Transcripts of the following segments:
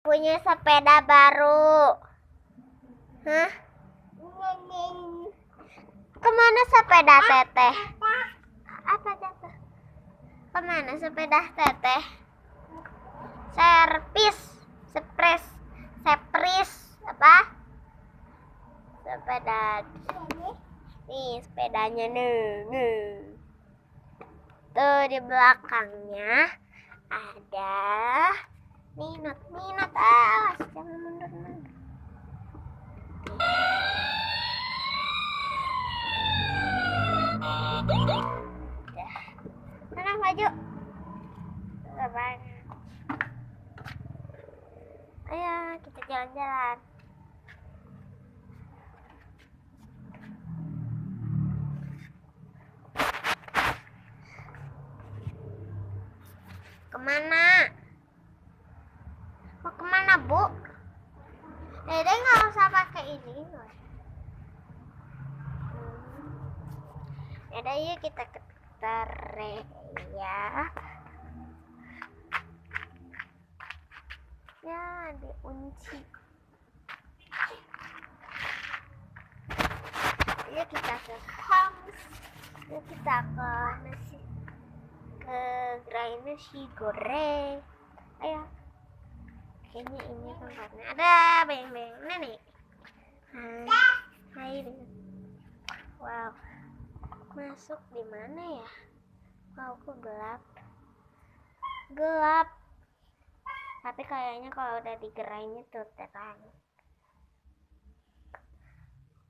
punya sepeda baru. Hah? Kemana sepeda teteh? Apa jatuh? Kemana sepeda teteh? Sepris apa? Sepeda. Nih sepedanya nih. Tuh di belakangnya ada Ninot. Awas jangan mundur. Sana maju. Ayo kita jalan-jalan. Kemana? Mau kemana, Bu? Dede nggak usah pakai ini. Yaudah yuk kita ke ya. Ya dikunci. Yuk kita ke Homs. Yuk kita ke gerai nasi goreng. Ayo. Kayaknya ini tempatnya ada bayang-bayang nenek. Hai. Wow. Masuk di mana ya? Wow, kok gelap. Tapi kayaknya kalau udah di gerainya tuh terang.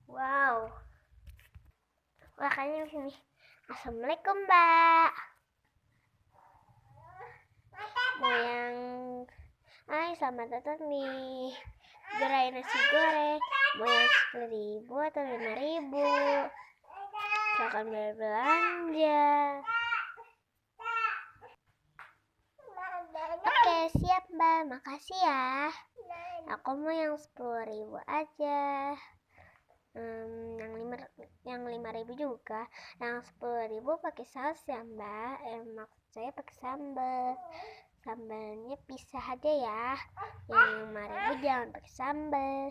Wow. Makanya di sini. Assalamualaikum, Mbak. Selamat datang di gerai nasi goreng. Mau yang 10.000 atau 5.000? Silakan berbelanja. Oke, siap Mbak. Makasih ya. Aku mau yang 10.000 aja. Yang 5.000 juga. Yang 10.000 pakai saus ya Mbak. Maksud saya pakai sambal. Sambalnya pisah aja ya. Yang 5.000 jangan pakai sambal.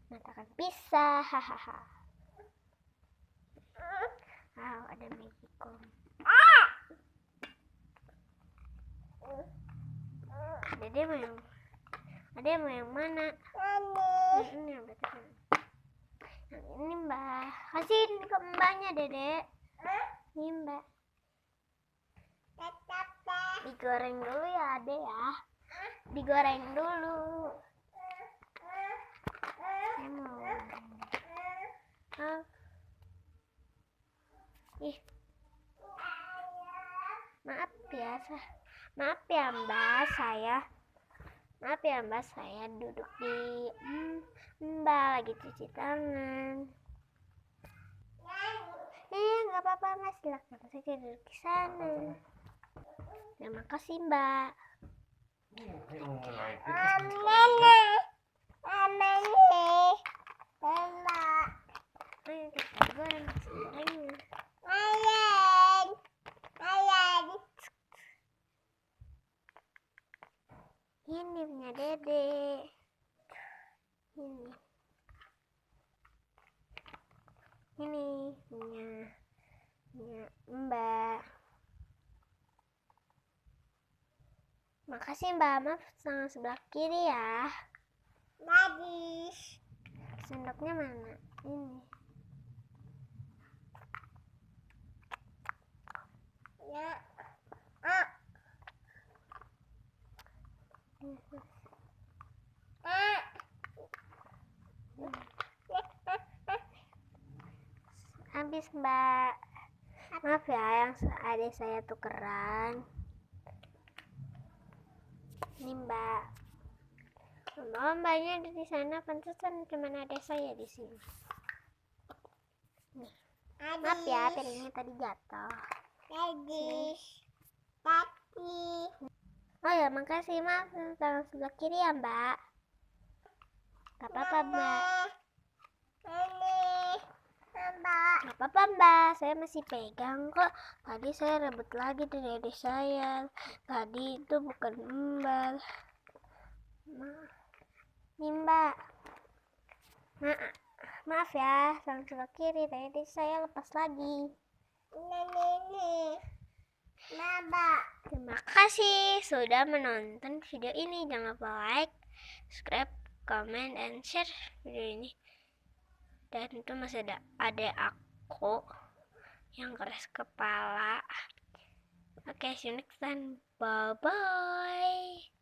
Matakan pisah. Hahaha. Ada magicom. Ada mau yang mana? Ini yang ini Mbak. Kasihin ke Mbaknya Dedek. Ini Mbak. Digoreng dulu ya Ade ya. Digoreng dulu. Maaf ya Mbak, saya duduk di Mbak lagi cuci tangan. Nggak apa-apa Mas, silakan saja duduk di sana. Terima kasih Mbak. Ini punya Dede. Ini punya Mbak. Makasih Mbak. Maaf tangan sebelah kiri ya. Bagus. Sendoknya mana? Ini. Ya. Habis Mbak. Maaf ya yang adik saya tukeran. Ini Mbak. Mbaknya ada di sana, pantesan cuma adik saya di sini. Nih. Maaf ya piringnya tadi jatuh. Oh ya, makasih. Maaf tangan sebelah kiri ya Mbak. Gak apa-apa Mbak. Gak apa-apa Mbak, saya masih pegang kok. Tadi saya rebut lagi dari adik saya. Tadi itu bukan Mbak. Nih mbak, maaf ya, sang sebelah kiri, tadi saya lepas lagi. Terima kasih sudah menonton video ini. Jangan lupa like, subscribe, comment, and share video ini. Dan itu masih ada adek aku yang keras kepala. Oke, see you next time. Bye bye.